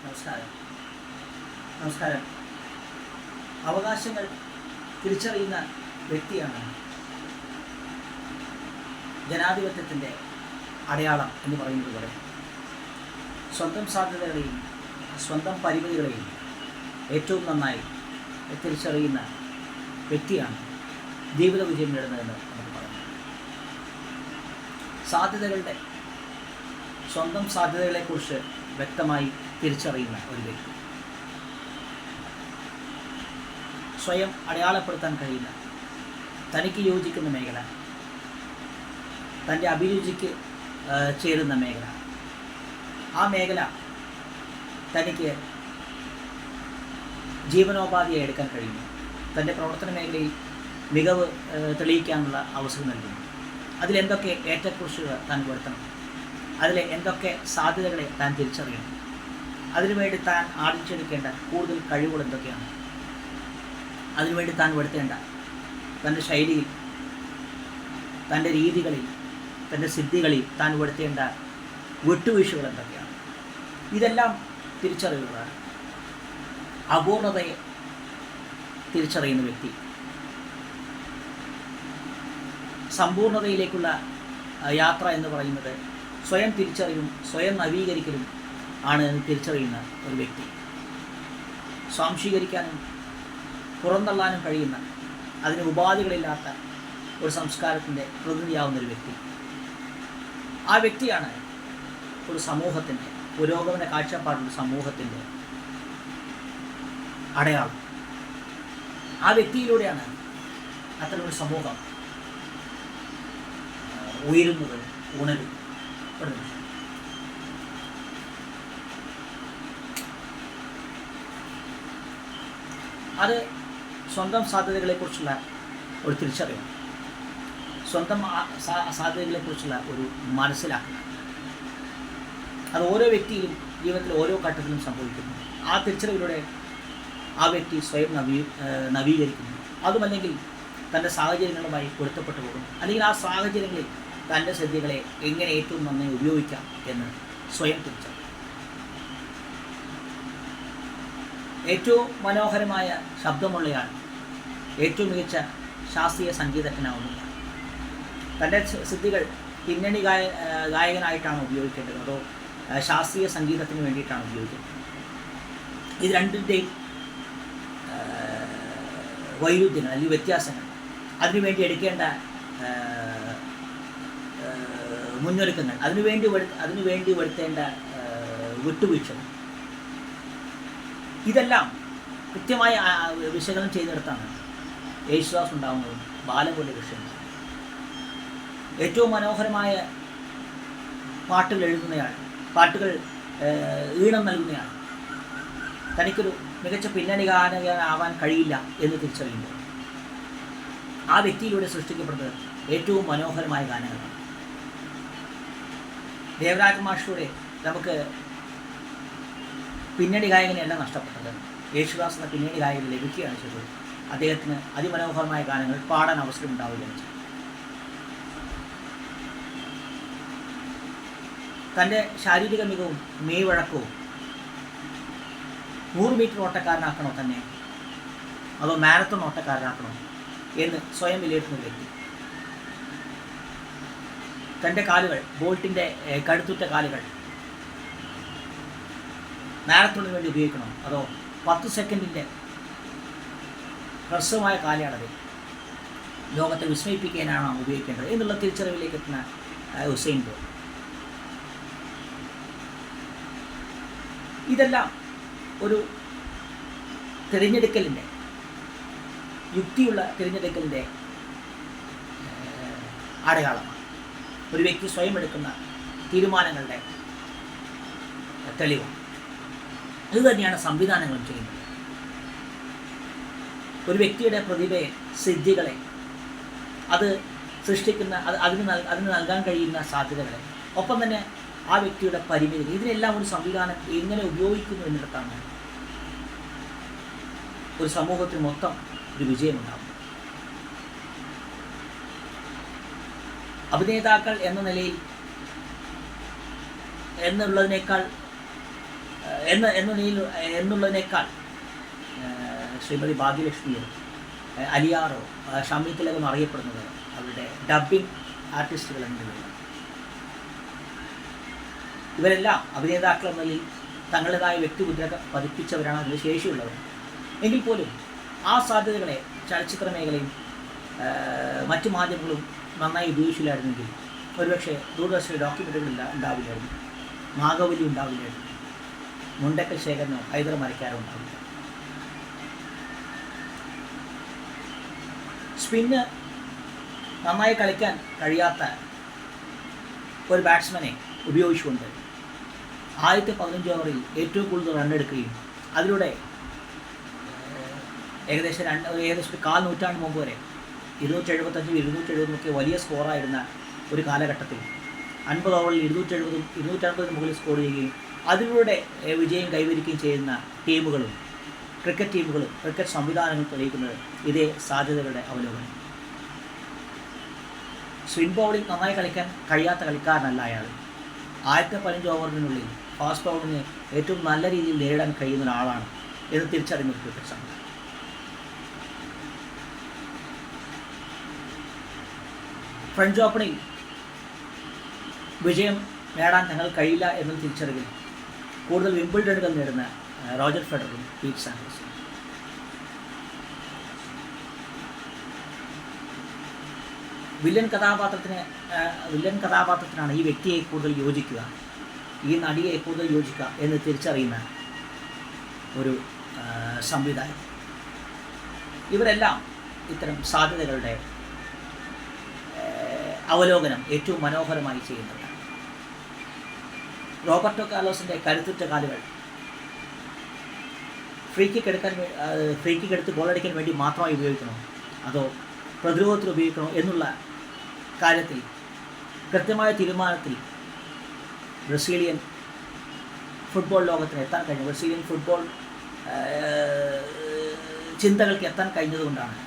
നമസ്കാരം. നമസ്കാരം. അവകാശങ്ങൾ തിരിച്ചറിയുന്ന വ്യക്തിയാണ് ജനാധിപത്യത്തിൻ്റെ അടയാളം എന്ന് പറയുന്നത് പോലെ സ്വന്തം സാധ്യതകളെയും സ്വന്തം പരിമിതികളെയും ഏറ്റവും നന്നായി തിരിച്ചറിയുന്ന വ്യക്തിയാണ് ജീവിത വിജയം നേടുന്നതെന്ന് നമുക്ക് പറയാം. സ്വന്തം സാധ്യതകളെക്കുറിച്ച് വ്യക്തമായി തിരിച്ചറിയുന്ന ഒരു വ്യക്തി, സ്വയം അടയാളപ്പെടുത്താൻ കഴിയുന്ന, തനിക്ക് യോജിക്കുന്ന മേഖല, തൻ്റെ അഭിരുചിക്ക് ചേരുന്ന മേഖല, ആ മേഖല തനിക്ക് ജീവനോപാധിയായി എടുക്കാൻ കഴിയുന്നു, തൻ്റെ പ്രവർത്തന മേഖലയിൽ മികവ് തെളിയിക്കാനുള്ള അവസരം നൽകുന്നു. അതിലെന്തൊക്കെ ഏറ്റക്കുറിച്ചുകൾ താൻ വരുത്തണം, അതിലെ എന്തൊക്കെ സാധ്യതകളെ താൻ തിരിച്ചറിയണം, അതിനുവേണ്ടി താൻ ആർജിച്ചെടുക്കേണ്ട കൂടുതൽ കഴിവുകൾ എന്തൊക്കെയാണ്, അതിനുവേണ്ടി താൻ വരുത്തേണ്ട തൻ്റെ ശൈലിയിൽ, തൻ്റെ രീതികളിൽ, തൻ്റെ സിദ്ധികളിൽ താൻ വരുത്തേണ്ട വിട്ടുവീഴ്ചകൾ എന്തൊക്കെയാണ്, ഇതെല്ലാം തിരിച്ചറിവുകളാണ്. അപൂർണതയെ തിരിച്ചറിയുന്ന വ്യക്തി സമ്പൂർണതയിലേക്കുള്ള യാത്ര എന്ന് പറയുന്നത് സ്വയം തിരിച്ചറിവും സ്വയം നവീകരിക്കലും ആണ് എന്ന് തിരിച്ചറിയുന്ന ഒരു വ്യക്തി, സ്വാംശീകരിക്കാനും പുറന്തള്ളാനും കഴിയുന്ന, അതിന് ഉപാധികളില്ലാത്ത ഒരു സംസ്കാരത്തിൻ്റെ പ്രതിനിധിയാവുന്ന ഒരു വ്യക്തി, ആ വ്യക്തിയാണ് ഒരു സമൂഹത്തിൻ്റെ പുരോഗമന കാഴ്ചപ്പാടുള്ള സമൂഹത്തിൻ്റെ അടയാളം. ആ വ്യക്തിയിലൂടെയാണ് അത്തരമൊരു സമൂഹം ഉയരുന്നത്, ഉണരുന്നത്. അത് സ്വന്തം സാധ്യതകളെക്കുറിച്ചുള്ള ഒരു തിരിച്ചറിവ്, സ്വന്തം സാധ്യതകളെക്കുറിച്ചുള്ള ഒരു മനസ്സിലാക്കൽ, അത് ഓരോ വ്യക്തിയിലും ജീവിതത്തിൽ ഓരോ ഘട്ടത്തിലും സംഭവിക്കുന്നു. ആ തിരിച്ചറിവിലൂടെ ആ വ്യക്തി സ്വയം നവീകരിക്കുന്നു. അതുമല്ലെങ്കിൽ തൻ്റെ സാഹചര്യങ്ങളുമായി പൊരുത്തപ്പെട്ടു പോകുന്നു, അല്ലെങ്കിൽ ആ സാഹചര്യങ്ങളിൽ തൻ്റെ സിദ്ധികളെ എങ്ങനെ ഏറ്റവും നന്നായി ഉപയോഗിക്കാം എന്ന് സ്വയം തിരിച്ചറിയും. ഏറ്റവും മനോഹരമായ ശബ്ദമുള്ളയാൾ ഏറ്റവും മികച്ച ശാസ്ത്രീയ സംഗീതജ്ഞനാവുന്നില്ല. തൻ്റെ സിദ്ധികൾ പിന്നണി ഗായകനായിട്ടാണ് ഉപയോഗിക്കേണ്ടത്, അതോ ശാസ്ത്രീയ സംഗീതത്തിന് വേണ്ടിയിട്ടാണ് ഉപയോഗിക്കുന്നത്? ഇത് രണ്ടിൻ്റെയും വൈരുദ്ധ്യങ്ങൾ അല്ലെങ്കിൽ വ്യത്യാസങ്ങൾ, അതിനുവേണ്ടി എടുക്കേണ്ട മുന്നൊരുക്കങ്ങൾ, അതിനുവേണ്ടി വരുത്തേണ്ട വിട്ടുവീഴ്ചകൾ, ഇതെല്ലാം കൃത്യമായി വിശകലനം ചെയ്തെടുത്താണ് യേശുദാസ് ഉണ്ടാകുന്നതും ബാലമുരളി കൃഷ്ണൻ. ഏറ്റവും മനോഹരമായ പാട്ടുകൾ എഴുതുന്നയാൾ, പാട്ടുകൾ ഈണം നൽകുന്നയാൾ തനിക്കൊരു മികച്ച പിന്നണി ഗായകനാവാൻ കഴിയില്ല എന്ന് തിരിച്ചറിയുമ്പോൾ ആ വ്യക്തിയിലൂടെ സൃഷ്ടിക്കപ്പെട്ടത് ഏറ്റവും മനോഹരമായ ഗാനങ്ങളാണ്. ദേവരാജ മാഷിലൂടെ നമുക്ക് പിന്നണി ഗായകനെയല്ല നഷ്ടപ്പെട്ടത്, യേശുദാസ് എന്ന പിന്നണി ഗായകൻ ലഭിക്കുകയാണ് ചെയ്തത്. അദ്ദേഹത്തിന് അതിമനോഹരമായ ഗാനങ്ങൾ പാടാൻ അവസരം ഉണ്ടാവുകയാണ് ചെയ്തത്. തൻ്റെ ശാരീരിക മികവും മെയ്വഴക്കവും 100 മീറ്റർ ഓട്ടക്കാരനാക്കണോ തന്നെ, അതോ മാരത്തോൺ ഓട്ടക്കാരനാക്കണോ എന്ന് സ്വയം വിലയിരുത്തുന്ന വ്യക്തി, തൻ്റെ കാലുകൾ, ബോൾട്ടിൻ്റെ കഴുത്തുറ്റ കാലുകൾ മാരത്തോണിന് വേണ്ടി ഉപയോഗിക്കണോ, അതോ 10 സെക്കൻഡിൻ്റെ ഹ്രസ്വമായ കാലയളവിൽ ലോകത്തെ വിസ്മയിപ്പിക്കാനാണോ ഉപയോഗിക്കേണ്ടത് എന്നുള്ള തിരിച്ചറിവിലേക്ക് എത്തുന്ന ഉസൈൻ ബോൾട്ട്. ഇതെല്ലാം ഒരു തിരഞ്ഞെടുക്കലിൻ്റെ, യുക്തിയുള്ള തിരഞ്ഞെടുക്കലിൻ്റെ അടയാളമാണ്. ഒരു വ്യക്തി സ്വയം എടുക്കുന്ന തീരുമാനങ്ങളുടെ തെളിവാണ്. അതുതന്നെയാണ് സംവിധാനങ്ങളും ചെയ്യുന്നത്. ഒരു വ്യക്തിയുടെ പ്രതിഭയെ, സിദ്ധികളെ, അത് സൃഷ്ടിക്കുന്ന, അതിന് നൽകാൻ കഴിയുന്ന സാധ്യതകളെ, ഒപ്പം തന്നെ ആ വ്യക്തിയുടെ പരിമിതികൾ, ഇതിനെല്ലാം ഒരു സംവിധാനം എങ്ങനെ ഉപയോഗിക്കുന്നു എന്നിടത്താണ് ഒരു സമൂഹത്തിന് മൊത്തം ഒരു വിജയമുണ്ടാകും. അഭിനേതാക്കൾ എന്ന നിലയിൽ എന്നുള്ളതിനേക്കാൾ എന്നുള്ളതിനേക്കാൾ ശ്രീമതി ഭാഗ്യലക്ഷ്മിയോ അലിയാറോ ഷമി തിലകെന്ന് അറിയപ്പെടുന്നത് അവരുടെ ഡബ്ബിംഗ് ആർട്ടിസ്റ്റുകൾ എന്നതിലുള്ള ഇവരെല്ലാം അഭിനേതാക്കൾ എന്നതിൽ തങ്ങളുടേതായ വ്യക്തിമുദ്ര പതിപ്പിച്ചവരാണ്, അതിൽ ശേഷിയുള്ളവർ. എങ്കിൽ പോലും ആ സാധ്യതകളെ ചലച്ചിത്ര മേഖലയും മറ്റു മാധ്യമങ്ങളും നന്നായി ഉപയോഗിച്ചില്ലായിരുന്നെങ്കിൽ ഒരുപക്ഷെ ദൂരദർശന ഡോക്യുമെൻ്ററികളില്ല ഉണ്ടാവില്ലായിരുന്നു, നാഗവലി ഉണ്ടാവില്ലായിരുന്നു, മുണ്ടക്കൽ ശേഖരനോ ഹൈദർ മരക്കാരോ ഉണ്ടാവില്ല. സ്പിന്ന് നന്നായി കളിക്കാൻ കഴിയാത്ത ഒരു ബാറ്റ്സ്മാനെ ഉപയോഗിച്ചുകൊണ്ട് ആദ്യത്തെ 15 ഓവറിൽ ഏറ്റവും കൂടുതൽ റണ്ണെടുക്കുകയും അതിലൂടെ ഏകദേശം 1/4 നൂറ്റാണ്ട് മുമ്പ് വരെ 275 270 വലിയ സ്കോറായിരുന്ന ഒരു കാലഘട്ടത്തിൽ 50 ഓവറിൽ 250 മുകളിൽ സ്കോർ ചെയ്യുകയും അതിലൂടെ വിജയം കൈവരിക്കുകയും ചെയ്യുന്ന ടീമുകളും ക്രിക്കറ്റ് സംവിധാനങ്ങൾ തെളിയിക്കുന്നത് ഇതേ സാധ്യതകളുടെ അവലോകനം. സ്വിൻ ബൗളിംഗ് നന്നായി കളിക്കാൻ കഴിയാത്ത കളിക്കാരനല്ല അയാൾ. ആദ്യത്തെ 15 ഓവറിനുള്ളിൽ ഫാസ്റ്റ് ബൗളിനെ ഏറ്റവും നല്ല രീതിയിൽ നേരിടാൻ കഴിയുന്ന ഒരാളാണ് എന്ന് തിരിച്ചറിയുന്ന ഒരു ക്രിക്കറ്റ് സംഘം. ഫ്രഞ്ച് ഓപ്പണിൽ വിജയം നേടാൻ തങ്ങൾ കഴിയില്ല എന്ന തിരിച്ചറിവിൽ കൂടുതൽ വിംബിൾഡണുകൾ നേടുന്ന റോജർ ഫെഡററും പീറ്റ് സാംപ്രസും. വില്ലൻ കഥാപാത്രത്തിനാണ് ഈ വ്യക്തിയെ കൂടുതൽ യോജിക്കുക, ഈ നടിയെ കൂടുതൽ യോജിക്കുക എന്ന് തിരിച്ചറിയുന്ന ഒരു സംവിധാനം. ഇവരെല്ലാം ഇത്തരം സാധ്യതകളുടെ അവലോകനം ഏറ്റവും മനോഹരമായി ചെയ്യുന്നവരാണ്. റോബർട്ടോ കാർലോസിൻ്റെ കരുത്തുറ്റ കാലുകൾ ഫ്രീ കിക്ക് എടുത്ത് ഗോളടിക്കാൻ വേണ്ടി മാത്രമായി ഉപയോഗിക്കണോ അതോ പ്രതിരോധത്തിൽ ഉപയോഗിക്കണോ എന്നുള്ള കാര്യത്തിൽ കൃത്യമായ തീരുമാനത്തിൽ ബ്രസീലിയൻ ഫുട്ബോൾ ലോകത്തിന് എത്താൻ കഴിഞ്ഞു, ബ്രസീലിയൻ ഫുട്ബോൾ ചിന്തകൾക്ക് എത്താൻ കഴിഞ്ഞതുകൊണ്ടാണ്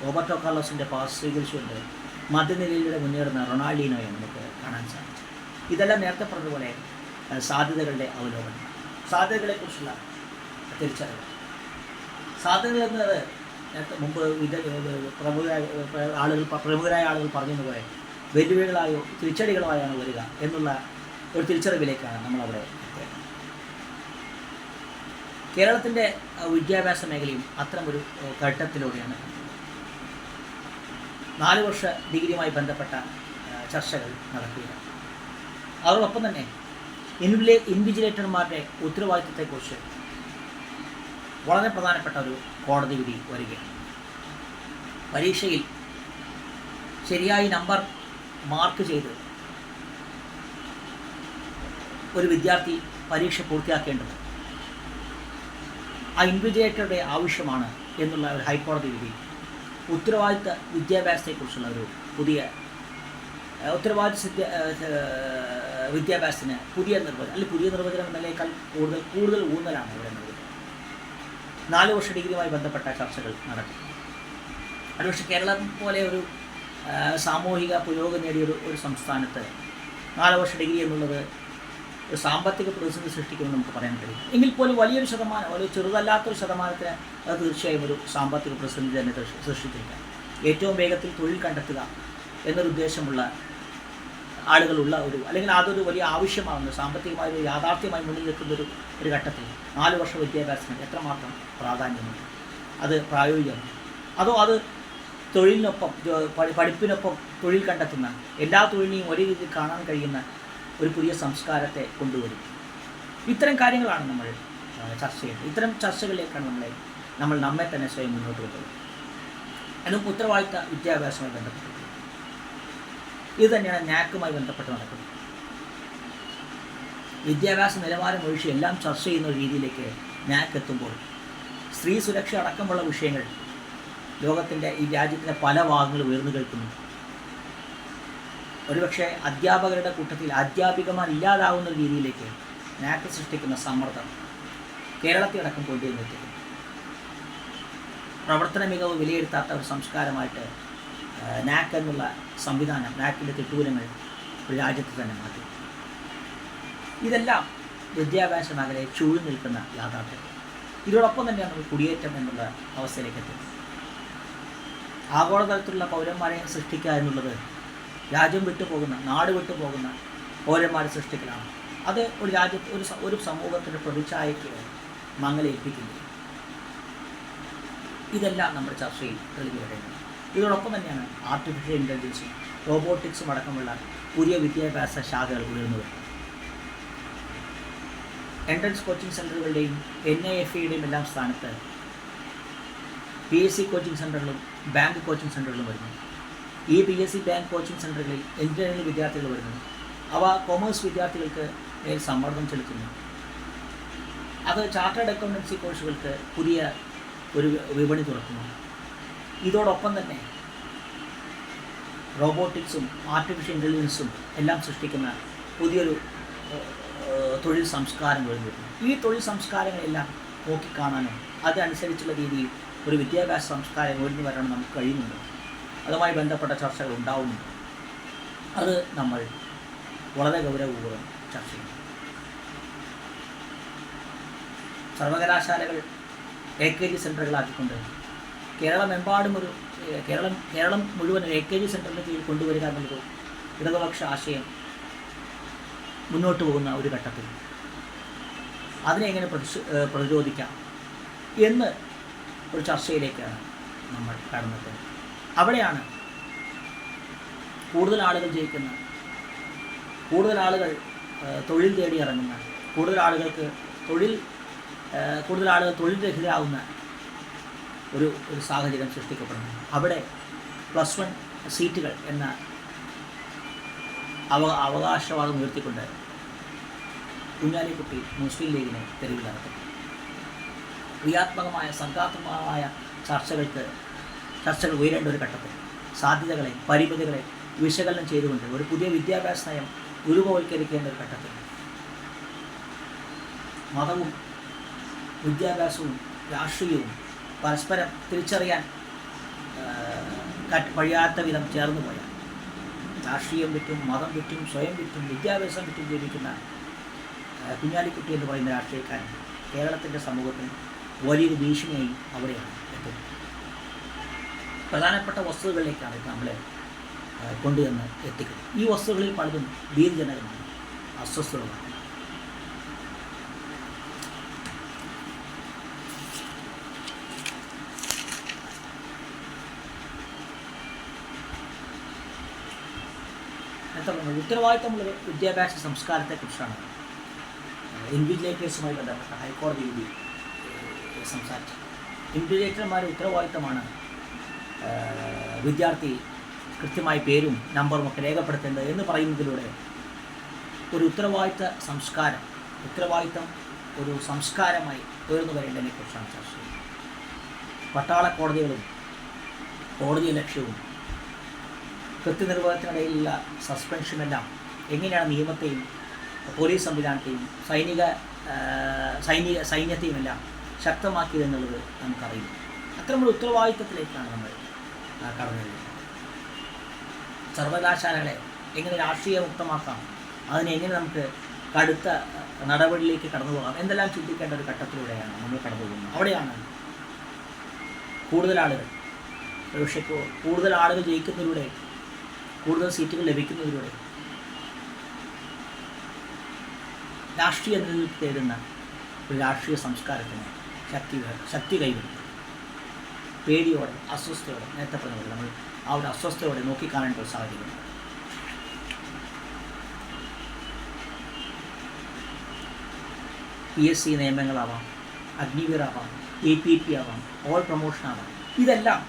റോബർട്ടോ കാർലോസിൻ്റെ പാസ് സ്വീകരിച്ചുകൊണ്ട് മധ്യനിരയിലൂടെ മുന്നേറുന്ന റൊണാൾഡീനോയെ നമുക്ക് കാണാൻ സാധിച്ചു. ഇതെല്ലാം നേരത്തെ പറഞ്ഞതുപോലെ സാധ്യതകളുടെ അവലോകനം, സാധ്യതകളെക്കുറിച്ചുള്ള തിരിച്ചറിവ്. സാധ്യതകൾ എന്നത് നേരത്തെ മുമ്പ് പ്രമുഖരായ ആളുകൾ പറഞ്ഞതുപോലെ വെല്ലുവിളികളായോ തിരിച്ചടികളായാണ് വരിക എന്നുള്ള ഒരു തിരിച്ചറിവിലേക്കാണ് നമ്മളവിടെ എത്തിയത്. കേരളത്തിൻ്റെ വിദ്യാഭ്യാസ മേഖലയും അത്തരമൊരു ഘട്ടത്തിലൂടെയാണ് 4 വർഷ ഡിഗ്രിയുമായി ബന്ധപ്പെട്ട ചർച്ചകൾ നടക്കുകയാണ്. അതോടൊപ്പം തന്നെ ഇൻവിജിലേറ്റർമാരുടെ ഉത്തരവാദിത്വത്തെക്കുറിച്ച് വളരെ പ്രധാനപ്പെട്ട ഒരു കോടതി വിധി വരികയാണ്. പരീക്ഷയിൽ ശരിയായി നമ്പർ മാർക്ക് ചെയ്ത് ഒരു വിദ്യാർത്ഥി പരീക്ഷ പൂർത്തിയാക്കേണ്ടത് ആ ഇൻവിജിലേറ്ററുടെ ആവശ്യമാണ് എന്നുള്ള ഒരു ഹൈക്കോടതി വിധി ഉത്തരവാദിത്ത വിദ്യാഭ്യാസത്തെക്കുറിച്ചുള്ള ഒരു പുതിയ വിദ്യാഭ്യാസത്തിന് പുതിയ നിർവചനം എന്നതിനേക്കാൾ കൂടുതൽ ഊന്നലാണ് ഇവിടെ നൽകുന്നത്. 4 വർഷ ഡിഗ്രിയുമായി ബന്ധപ്പെട്ട ചർച്ചകൾ നടക്കും. അതുപക്ഷെ കേരളം പോലെ ഒരു സാമൂഹിക പുരോഗതി നേടിയ ഒരു സംസ്ഥാനത്ത് 4 വർഷ ഡിഗ്രി എന്നുള്ളത് ഒരു സാമ്പത്തിക പ്രതിസന്ധി സൃഷ്ടിക്കുമെന്ന് നമുക്ക് പറയാൻ കഴിയും. എങ്കിൽ പോലും വലിയൊരു ശതമാനം, ഒരു ചെറുതല്ലാത്തൊരു ശതമാനത്തിന് അത് തീർച്ചയായും ഒരു സാമ്പത്തിക പ്രതിസന്ധി തന്നെ സൃഷ്ടിച്ചിരിക്കാം. ഏറ്റവും വേഗത്തിൽ തൊഴിൽ കണ്ടെത്തുക എന്നൊരു ഉദ്ദേശമുള്ള ആളുകളുള്ള അല്ലെങ്കിൽ അതൊരു വലിയ ആവശ്യമാകുന്ന സാമ്പത്തികമായ ഒരു യാഥാർത്ഥ്യമായി മുന്നിൽ നിൽക്കുന്ന ഒരു ഘട്ടത്തിൽ 4 വർഷ വിദ്യാഭ്യാസത്തിന് എത്രമാത്രം പ്രാധാന്യമുണ്ട്, അത് പ്രായോഗികമാണ്, അതോ അത് തൊഴിലിനൊപ്പം പഠിപ്പിനൊപ്പം തൊഴിൽ കണ്ടെത്തുന്ന എല്ലാ തൊഴിലിനെയും ഒരേ രീതിയിൽ കാണാൻ കഴിയുന്ന ഒരു പുതിയ സംസ്കാരത്തെ കൊണ്ടുവരും. ഇത്തരം കാര്യങ്ങളാണ് നമ്മൾ ചർച്ച ചെയ്യുന്നത്. ഇത്തരം ചർച്ചകളിലേക്കാണ് നമ്മൾ നമ്മെ തന്നെ സ്വയം മുന്നോട്ട് കൊണ്ടുവരുന്നത്. അതും ഉത്തരവാദിത്ത വിദ്യാഭ്യാസവുമായി ബന്ധപ്പെട്ട് ഇത് തന്നെയാണ് നാക്കുമായി ബന്ധപ്പെട്ട് നടക്കുന്നത്. വിദ്യാഭ്യാസ നിലവാരം ഒഴിച്ച് എല്ലാം ചർച്ച ചെയ്യുന്ന ഒരു രീതിയിലേക്ക് നാക്ക് എത്തുമ്പോൾ സ്ത്രീ സുരക്ഷ അടക്കമുള്ള വിഷയങ്ങൾ ലോകത്തിൻ്റെ ഈ രാജ്യത്തിൻ്റെ പല ഭാഗങ്ങളും ഉയർന്നു കേൾക്കുന്നു. ഒരുപക്ഷെ അധ്യാപകരുടെ കൂട്ടത്തിൽ അധ്യാപികമാർ ഇല്ലാതാവുന്ന രീതിയിലേക്ക് നാക്ക് സൃഷ്ടിക്കുന്ന സമ്മർദ്ദം കേരളത്തെ അടക്കം കൊണ്ടുവന്നെത്തിക്കുന്നു. പ്രവർത്തന മികവ് വിലയിരുത്താത്ത ഒരു സംസ്കാരമായിട്ട് നാക്ക് എന്നുള്ള സംവിധാനം, നാക്കിൻ്റെ തിട്ടൂരങ്ങൾ ഒരു രാജ്യത്ത് തന്നെ മാറ്റി. ഇതെല്ലാം വിദ്യാഭ്യാസ മേഖലയെ ചൂഴ്ന്നു നിൽക്കുന്ന യാഥാർത്ഥ്യം. ഇതോടൊപ്പം തന്നെയാണ് നമ്മൾ കുടിയേറ്റം എന്നുള്ള അവസ്ഥയിലേക്ക് എത്തുന്നത്. ആഗോളതലത്തിലുള്ള പൗരന്മാരെ സൃഷ്ടിക്കുക എന്നുള്ളത് രാജ്യം വിട്ടുപോകുന്ന, നാട് വിട്ടുപോകുന്ന പൗരന്മാരെ സൃഷ്ടിക്കലാണ്. അത് ഒരു രാജ്യത്ത് ഒരു സമൂഹത്തിൻ്റെ പ്രതിച്ഛായയ്ക്ക് മങ്ങലേൽപ്പിക്കില്ല. ഇതെല്ലാം നമ്മുടെ ചർച്ചയിൽ തെളിഞ്ഞു വരുന്നത്. ഇതോടൊപ്പം തന്നെയാണ് ആർട്ടിഫിഷ്യൽ ഇൻ്റലിജൻസും റോബോട്ടിക്സും അടക്കമുള്ള പുതിയ വിദ്യാഭ്യാസ ശാഖകൾ ഉയർന്നു വരുന്നത്. എൻട്രൻസ് കോച്ചിങ് സെൻ്ററുകളുടെയും NIFEയുടെയും എല്ലാം സ്ഥാനത്ത് PSC കോച്ചിങ് സെൻ്ററുകളും ബാങ്ക് കോച്ചിങ് സെൻ്ററുകളും വരുന്നു. ഈ PSC ബാങ്ക് കോച്ചിങ് സെൻ്ററുകളിൽ എഞ്ചിനീയറിംഗ് വിദ്യാർത്ഥികൾ വരുന്നു. അവ കൊമേഴ്സ് വിദ്യാർത്ഥികൾക്ക് മേൽ സമ്മർദ്ദം ചെലുത്തുന്നു. അത് ചാർട്ടേഡ് അക്കൗണ്ടൻസി കോഴ്സുകൾക്ക് പുതിയ ഒരു വിപണി തുറക്കുന്നു. ഇതോടൊപ്പം തന്നെ റോബോട്ടിക്സും ആർട്ടിഫിഷ്യൽ ഇൻ്റലിജൻസും എല്ലാം സൃഷ്ടിക്കുന്ന പുതിയൊരു തൊഴിൽ സംസ്കാരം വരുന്നു. ഈ തൊഴിൽ സംസ്കാരങ്ങളെല്ലാം നോക്കിക്കാണാനും അതനുസരിച്ചുള്ള രീതിയിൽ ഒരു വിദ്യാഭ്യാസ സംസ്കാരം ഉയർന്നു വരാനും നമുക്ക് കഴിയുന്നുണ്ട്. അതുമായി ബന്ധപ്പെട്ട ചർച്ചകൾ ഉണ്ടാവുന്നുണ്ട്. അത് നമ്മൾ വളരെ ഗൗരവപൂർവ്വം ചർച്ച ചെയ്യും. സർവകലാശാലകൾ AKG സെൻ്ററുകളാക്കിക്കൊണ്ട് കേരളം മുഴുവൻ AKG സെൻ്ററിന് കീഴിൽ കൊണ്ടുവരിക എന്നുള്ളത് ഇടതുപക്ഷ ആശയം മുന്നോട്ട് പോകുന്ന ഒരു ഘട്ടത്തിൽ അതിനെ എങ്ങനെ പ്രതിരോധിക്കാം എന്ന് ഒരു ചർച്ചയിലേക്കാണ് നമ്മൾ കടന്നത്. അവിടെയാണ് കൂടുതൽ ആളുകൾ ജയിക്കുന്ന, കൂടുതൽ ആളുകൾ തൊഴിൽ തേടി ഇറങ്ങുന്ന, കൂടുതൽ ആളുകൾ തൊഴിൽ രഹിതരാകുന്ന ഒരു സാഹചര്യം സൃഷ്ടിക്കപ്പെടുന്നു. അവിടെ +1 സീറ്റുകൾ എന്ന അവകാശവാദം ഉയർത്തിക്കൊണ്ട് കുഞ്ഞാലിക്കുട്ടി മുസ്ലിം ലീഗിനെ തെരുവിലിറക്കും. ക്രിയാത്മകമായ സർഗാത്മകമായ ചർച്ചകൾ ഉയരേണ്ട ഒരു ഘട്ടത്തിൽ സാധ്യതകളെ, പരിമിതികളെ വിശകലനം ചെയ്തുകൊണ്ട് ഒരു പുതിയ വിദ്യാഭ്യാസ നയം രൂപവൽക്കരിക്കേണ്ട ഒരു ഘട്ടത്തിൽ മതവും വിദ്യാഭ്യാസവും രാഷ്ട്രീയവും പരസ്പരം തിരിച്ചറിയാൻ കഴിയാത്ത വിധം ചേർന്ന് പോയാൽ രാഷ്ട്രീയം വിറ്റും മതം വിറ്റും സ്വയം വിറ്റും വിദ്യാഭ്യാസം വിറ്റും ജീവിക്കുന്ന കുഞ്ഞാലിക്കുട്ടി എന്ന് പറയുന്ന രാഷ്ട്രീയക്കാരൻ കേരളത്തിൻ്റെ സമൂഹത്തിന് വലിയൊരു ഭീഷണിയായി അവിടെയാണ് എത്തുന്നത്. പ്രധാനപ്പെട്ട വസ്തുതകളിലേക്കാണ് നമ്മളെ കൊണ്ടുവന്ന് എത്തിക്കുന്നത്. ഈ വസ്തുതകളിൽ പലതും ഭീതിജനകമാണ്, അസ്വസ്ഥതകളാണ്. ഉത്തരവാദിത്തമുള്ള വിദ്യാഭ്യാസ സംസ്കാരത്തെക്കുറിച്ചാണ് ഇൻവിജിലേറ്റേഴ്സുമായി ബന്ധപ്പെട്ട ഹൈക്കോടതി വിധി സംസാരിച്ചത്. ഇൻവിജിലേറ്റർമാരുടെ ഉത്തരവാദിത്തമാണ് വിദ്യാർത്ഥി കൃത്യമായി പേരും നമ്പറും ഒക്കെ രേഖപ്പെടുത്തേണ്ടത് എന്ന് പറയുന്നതിലൂടെ ഒരു ഉത്തരവാദിത്തം ഒരു സംസ്കാരമായി ഉയർന്നു വരേണ്ടതിനെക്കുറിച്ചാണ് ചർച്ച ചെയ്യുന്നത്. പട്ടാള കോടതികളും കോടതി ലക്ഷ്യവും കൃത്യനിർവഹണത്തിനിടയിലുള്ള സസ്പെൻഷനെല്ലാം എങ്ങനെയാണ് നിയമത്തെയും പോലീസ് സംവിധാനത്തെയും സൈന്യത്തെയും എല്ലാം ശക്തമാക്കിയതെന്നുള്ളത് നമുക്കറിയില്ല. അത്തരമൊരു ഉത്തരവാദിത്തത്തിലേക്കാണ് നമ്മൾ കടന്നു വരുന്നത്. സർവകലാശാലകളെ എങ്ങനെ രാഷ്ട്രീയമുക്തമാക്കാം, അതിനെങ്ങനെ നമുക്ക് കടുത്ത നടപടിയിലേക്ക് കടന്നു പോകാം എന്തെല്ലാം ചിന്തിക്കേണ്ട ഒരു ഘട്ടത്തിലൂടെയാണ് നമ്മൾ കടന്നു പോകുന്നത്. അവിടെയാണ് കൂടുതൽ ആളുകൾ ജയിക്കുന്നതിലൂടെ, കൂടുതൽ സീറ്റുകൾ ലഭിക്കുന്നതിലൂടെ രാഷ്ട്രീയ നിലനിൽപ്പ് തേടുന്ന ഒരു രാഷ്ട്രീയ സംസ്കാരത്തിന് ശക്തി കൈവരും. പേടിയോടെ, അസ്വസ്ഥയോടെ, നേരത്തെ പറഞ്ഞത് നമ്മൾ ആ ഒരു അസ്വസ്ഥയോടെ നോക്കിക്കാണേണ്ട ഒരു സാഹചര്യം. PSC നിയമങ്ങളാവാം, അഗ്നിവീർ ആവാം, APP ആവാം, ഓൾ പ്രൊമോഷൻ ആവാം, ഇതെല്ലാം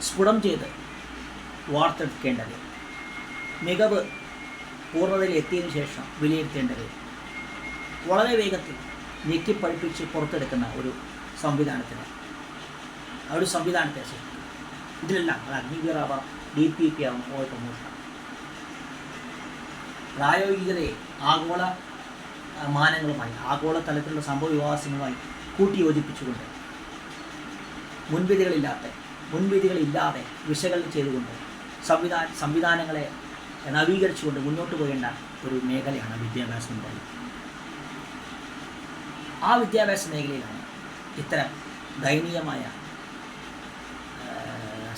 സ്ഫുടം ചെയ്ത് വാർത്തെടുക്കേണ്ടത്, മികവ് പൂർണ്ണതയിൽ എത്തിയതിനു ശേഷം വിലയിരുത്തേണ്ടത്, വളരെ വേഗത്തിൽ ഞെക്കിപ്പഴിപ്പിച്ച് പുറത്തെടുക്കുന്ന ഒരു സംവിധാനത്തെ സൃഷ്ടിക്കും. ഇതിലെല്ലാം അത് അഗ്നിവീർ ആവാം, DPP ആവാം, ഓൾ പ്രൊമോഷൻ ആവാം. പ്രായോഗികതയെ ആഗോള മാനങ്ങളുമായി, ആഗോള തലത്തിലുള്ള സംഭവ വികാസങ്ങളുമായി കൂട്ടിയോജിപ്പിച്ചുകൊണ്ട് മുൻവിധികളില്ലാതെ വിശകലനം ചെയ്തുകൊണ്ട് സംവിധാനങ്ങളെ നവീകരിച്ചുകൊണ്ട് മുന്നോട്ട് പോകേണ്ട ഒരു മേഖലയാണ് വിദ്യാഭ്യാസം എന്ന് പറയുന്നത്. ആ വിദ്യാഭ്യാസ മേഖലയിലാണ് ഇത്തരം ദയനീയമായ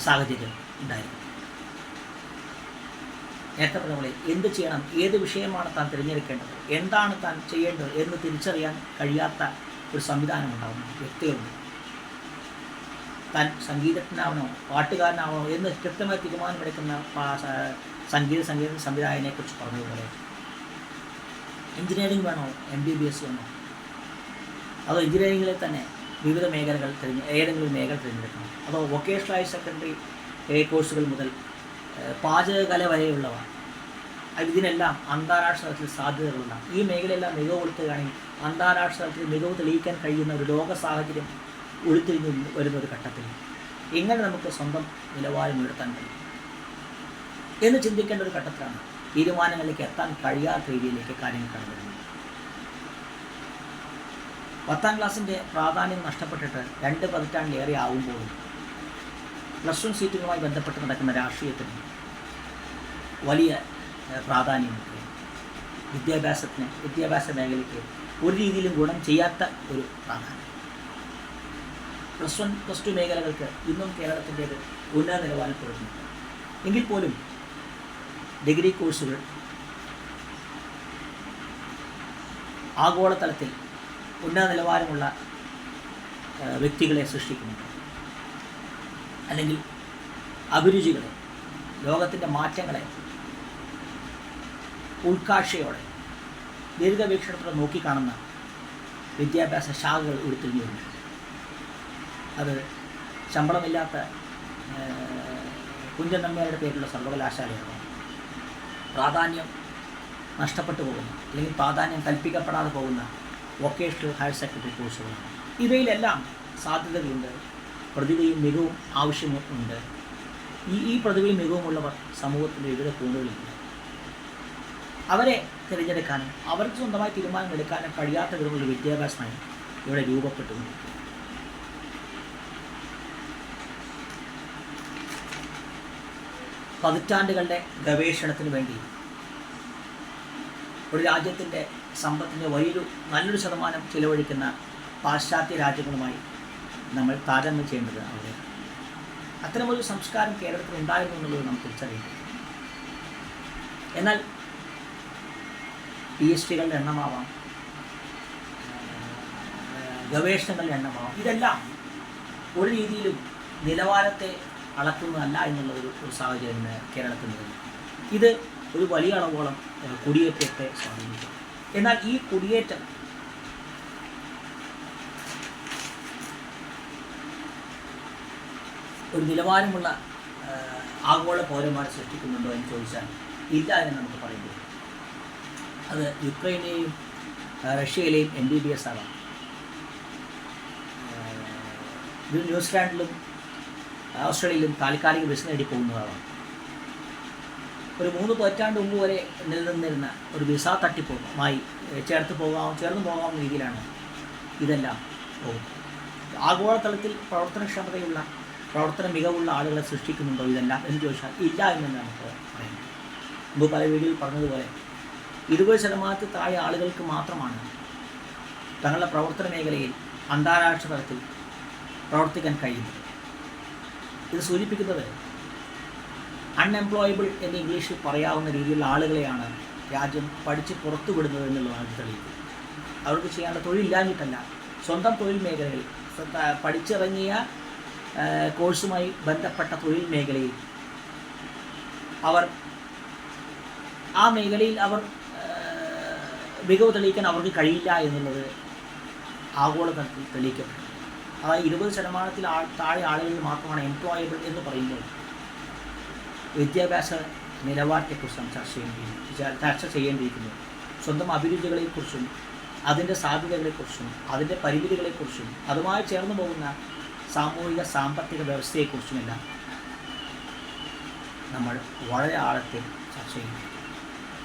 സാഹചര്യം ഉണ്ടായിരുന്നു. നേരത്തെ പറഞ്ഞ പോലെ എന്ത് ചെയ്യണം, ഏത് വിഷയമാണ് താൻ തിരഞ്ഞെടുക്കേണ്ടത്, എന്താണ് താൻ ചെയ്യേണ്ടത് എന്ന് തിരിച്ചറിയാൻ കഴിയാത്ത ഒരു സംവിധാനം ഉണ്ടാകുന്നു. വ്യക്തികളുണ്ട്. താൻ സംഗീതജ്ഞനാവണോ പാട്ടുകാരനാവണോ എന്ന് കൃത്യമായി തീരുമാനമെടുക്കുന്ന സംഗീത സംവിധായകനെക്കുറിച്ച് പറഞ്ഞതുപോലെ എഞ്ചിനീയറിംഗ് വേണോ, MBBS വേണോ, അതോ എഞ്ചിനീയറിംഗിലെ തന്നെ വിവിധ മേഖലകൾ ഏതെങ്കിലും മേഖല തിരഞ്ഞെടുക്കണം, അതോ വൊക്കേഷണൽ ഹയർ സെക്കൻഡറി കോഴ്സുകൾ മുതൽ പാചകകല വരെയുള്ളവ. ഇതിനെല്ലാം അന്താരാഷ്ട്ര തലത്തിൽ സാധ്യതകളുള്ള ഈ മേഖലയെല്ലാം മികവ് കൊടുത്തുകയാണെങ്കിൽ അന്താരാഷ്ട്ര തലത്തിൽ മികവ് തെളിയിക്കാൻ കഴിയുന്ന ഒരു ലോക സാഹചര്യം ഉരുത്തിരിഞ്ഞു വരുന്ന ഒരു ഘട്ടത്തിൽ എങ്ങനെ നമുക്ക് സ്വന്തം നിലവാരം ഉയർത്താൻ കഴിയും എന്ന് ചിന്തിക്കേണ്ട ഒരു ഘട്ടത്തിലാണ് തീരുമാനങ്ങളിലേക്ക് എത്താൻ കഴിയാത്ത രീതിയിലേക്ക് കാര്യങ്ങൾ കടന്നു വരുന്നത്. 10ാം ക്ലാസ്സിൻ്റെ പ്രാധാന്യം നഷ്ടപ്പെട്ടിട്ട് 2 പതിറ്റാണ്ടിലേറെ ആകുമ്പോഴും +1 സീറ്റുകളുമായി ബന്ധപ്പെട്ട് നടക്കുന്ന രാഷ്ട്രീയത്തിന് വലിയ പ്രാധാന്യമുണ്ട്. വിദ്യാഭ്യാസ മേഖലയ്ക്ക് ഒരു രീതിയിലും ഗുണം ചെയ്യാത്ത ഒരു പ്രാധാന്യം. +1 +2 മേഖലകൾക്ക് ഇന്നും കേരളത്തിൻ്റേത് ഉന്നത നിലവാരം പുലർത്തുന്നുണ്ട്. എങ്കിൽ പോലും ഡിഗ്രി കോഴ്സുകൾ ആഗോളതലത്തിൽ ഉന്നത നിലവാരമുള്ള വ്യക്തികളെ സൃഷ്ടിക്കുന്നുണ്ട്. അല്ലെങ്കിൽ അഭിരുചികളെ, ലോകത്തിൻ്റെ മാറ്റങ്ങളെ ഉൾക്കാഴ്ചയോടെ ദീർഘവീക്ഷണത്തോടെ നോക്കിക്കാണുന്ന വിദ്യാഭ്യാസ ശാഖകൾ ഉരുത്തിരിഞ്ഞു വരുന്നു. അത് ശമ്പളമില്ലാത്ത കുഞ്ചൻ നമ്പ്യാരുടെ പേരിലുള്ള സർവകലാശാലയാണ്. പ്രാധാന്യം നഷ്ടപ്പെട്ടു പോകുന്ന അല്ലെങ്കിൽ പ്രാധാന്യം കൽപ്പിക്കപ്പെടാതെ പോകുന്ന വൊക്കേഷണൽ ഹയർ സെക്കൻഡറി കോഴ്സുകളാണ്. ഇവയിലെല്ലാം സാധ്യതകളുണ്ട്, പ്രതിഭയും മികവും ആവശ്യമുണ്ട്. ഈ പ്രതിഭയും മികവുമുള്ളവർ സമൂഹത്തിൻ്റെ വിവിധ കോണുകളിലുണ്ട്. അവരെ തിരഞ്ഞെടുക്കാനും അവർക്ക് സ്വന്തമായി തീരുമാനമെടുക്കാനും കഴിയാത്ത വിധമുള്ള വിദ്യാഭ്യാസമായി ഇവിടെ രൂപപ്പെട്ടുകൊണ്ടിരിക്കുന്നു. പതിറ്റാണ്ടുകളുടെ ഗവേഷണത്തിന് വേണ്ടി ഒരു രാജ്യത്തിൻ്റെ സമ്പത്തിൻ്റെ നല്ലൊരു ശതമാനം ചിലവഴിക്കുന്ന പാശ്ചാത്യ രാജ്യങ്ങളുമായി നമ്മൾ താരതമ്യം ചെയ്യേണ്ടത് അവിടെ. അത്തരമൊരു സംസ്കാരം കേരളത്തിൽ ഉണ്ടായിരുന്നു എന്നുള്ളത് നമുക്ക് തിരിച്ചറിയുന്നു. എന്നാൽ PhDകളുടെ എണ്ണമാവാം, ഗവേഷണങ്ങളുടെ എണ്ണമാവാം, ഇതെല്ലാം ഒരു രീതിയിലും നിലവാരത്തെ അളക്കുന്നതല്ല എന്നുള്ളൊരു സാഹചര്യം കേരളത്തിൽ വരുന്നു. ഇത് ഒരു വലിയ അളവോളം കുടിയേറ്റത്തെ സ്വാധീനിക്കും. എന്നാൽ ഈ കുടിയേറ്റം ഒരു നിലവാരമുള്ള ആഗോള പൗരന്മാരെ സൃഷ്ടിക്കുന്നുണ്ടോ എന്ന് ചോദിച്ചാൽ ഇല്ല എന്ന് നമുക്ക് പറയുമ്പോൾ അത് യുക്രൈനെയും റഷ്യയിലെയും MBBS ആവാം, ന്യൂസിലാൻഡിലും ഓസ്ട്രേലിയയിലും താൽക്കാലിക വിസ നേടി പോകുന്നതാവാം. ഒരു 3 പതിറ്റാണ്ട് മുമ്പ് വരെ നിലനിന്നിരുന്ന ഒരു വിസ തട്ടിപ്പുമായി ചേർന്ന് പോകാവുന്ന രീതിയിലാണ് ഇതെല്ലാം പോകുന്നത്. ആഗോളതലത്തിൽ പ്രവർത്തനക്ഷമതയുള്ള പ്രവർത്തന മികവുള്ള ആളുകളെ സൃഷ്ടിക്കുന്നുണ്ടോ ഇതെല്ലാം എന്ന് ചോദിച്ചാൽ ഇല്ല എന്ന് നമുക്ക് പറയുന്നത്. മുമ്പ് പല വീഡിയോയിൽ പറഞ്ഞതുപോലെ 20% താഴെ ആളുകൾക്ക് മാത്രമാണ് തങ്ങളുടെ പ്രവർത്തന മേഖലയിൽ അന്താരാഷ്ട്ര തലത്തിൽ പ്രവർത്തിക്കാൻ കഴിയുന്നത്. ഇത് സൂചിപ്പിക്കുന്നത് അൺഎംപ്ലോയബിൾ എന്ന് ഇംഗ്ലീഷിൽ പറയാവുന്ന രീതിയിലുള്ള ആളുകളെയാണ് രാജ്യം പഠിച്ച് പുറത്തു വിടുന്നത് എന്നുള്ളതാണ് തെളിയിക്കുന്നത്. അവർക്ക് ചെയ്യാനുള്ള തൊഴിലില്ലാഞ്ഞിട്ടല്ല, സ്വന്തം തൊഴിൽ മേഖലകളിൽ പഠിച്ചിറങ്ങിയ കോഴ്സുമായി ബന്ധപ്പെട്ട തൊഴിൽ മേഖലയിൽ ആ മേഖലയിൽ അവർ മികവ് തെളിയിക്കാൻ അവർക്ക് കഴിയില്ല എന്നുള്ളത് ആഗോളതലത്തിൽ തെളിയിക്കപ്പെട്ടു. അതായത് 20% താഴെ ആളുകളിൽ മാത്രമാണ് എംപ്ലോയബിൾ എന്ന് പറയുമ്പോൾ വിദ്യാഭ്യാസ നിലവാരത്തെക്കുറിച്ച് നാം ചർച്ച ചെയ്യേണ്ടിയിരിക്കുന്നു. സ്വന്തം അഭിരുചികളെക്കുറിച്ചും അതിൻ്റെ സാധ്യതകളെക്കുറിച്ചും അതിൻ്റെ പരിമിതികളെക്കുറിച്ചും അതുമായി ചേർന്ന് പോകുന്ന സാമൂഹിക സാമ്പത്തിക വ്യവസ്ഥയെക്കുറിച്ചുമെല്ലാം നമ്മൾ വളരെ ആഴത്തിൽ ചർച്ച ചെയ്യുന്നു.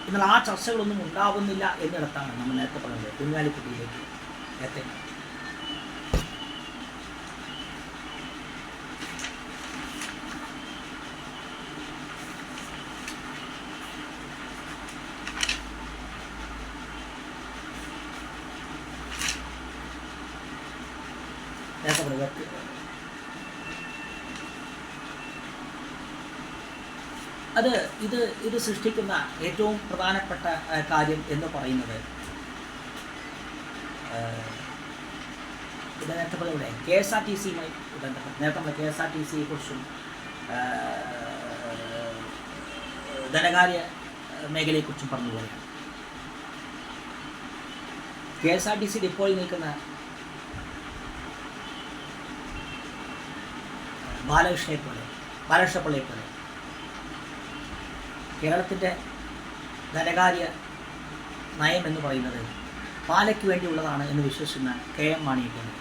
എന്നാൽ ആ ചർച്ചകളൊന്നും ഉണ്ടാവുന്നില്ല എന്നിടത്താണ് നമ്മൾ നേരത്തെ പറഞ്ഞത് കുഞ്ഞാലിക്കുട്ടിയിലേക്ക് എത്തേണ്ടത്. നേരത്തെ പറഞ്ഞ ഇത് സൃഷ്ടിക്കുന്ന ഏറ്റവും പ്രധാനപ്പെട്ട കാര്യം എന്ന് പറയുന്നത് ഇത് നേരത്തെ പറഞ്ഞ KSRTC ബന്ധപ്പെട്ട് നേരത്തെ നമ്മൾ KSRTC കുറിച്ചും ധനകാര്യ മേഖലയെക്കുറിച്ചും പറഞ്ഞതുപോലെയാണ്. KSRTC ഡിപ്പോയിൽ നിൽക്കുന്ന ബാലകൃഷ്ണപിള്ളയെ പോലെ കേരളത്തിൻ്റെ ധനകാര്യ നയം എന്ന് പറയുന്നത് പാലയ്ക്ക് വേണ്ടിയുള്ളതാണ് എന്ന് വിശ്വസിക്കുന്ന KM മാണിയെ പോലെ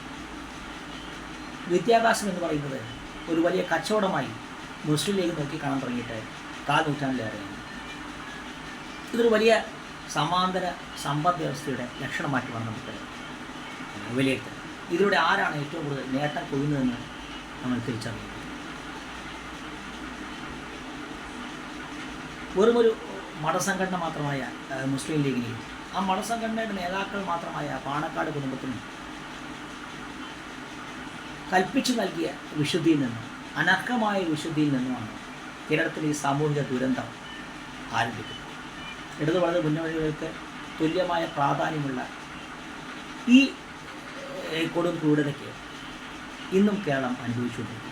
വിദ്യാഭ്യാസം എന്ന് പറയുന്നത് ഒരു വലിയ കച്ചവടമായി മുസ്ലിം ലീഗ് നോക്കിക്കാണാൻ തുടങ്ങിയിട്ട് 4 നൂറ്റാണ്ടിലേറെയാണ്. ഇതൊരു വലിയ സമാന്തര സമ്പദ് വ്യവസ്ഥയുടെ ലക്ഷണമായിട്ടുമാണ് നമുക്ക് വിലയിരുത്തുന്നത്. ഇതിലൂടെ ആരാണ് ഏറ്റവും കൂടുതൽ നേട്ടം കൊയ്യുന്നതെന്ന് നമ്മൾ തിരിച്ചറിയുന്നത്. വെറുമൊരു മതസംഘടന മാത്രമായ മുസ്ലിം ലീഗിനെയും ആ മതസംഘടനയുടെ നേതാക്കൾ മാത്രമായ പാണക്കാട് കുടുംബത്തിനും കൽപ്പിച്ചു നൽകിയ വിശുദ്ധിയിൽ നിന്നും അനർഹമായ വിശുദ്ധിയിൽ നിന്നുമാണ് കേരളത്തിൽ ഈ സാമൂഹിക ദുരന്തം ആരംഭിക്കുന്നത്. ഇടതു വലത് മുന്നണികൾക്ക് തുല്യമായ പ്രാധാന്യമുള്ള ഈ കൊടും ക്രൂരതയ്ക്ക് ഇന്നും കേരളം അനുഭവിച്ചുകൊണ്ടിരിക്കുന്നു.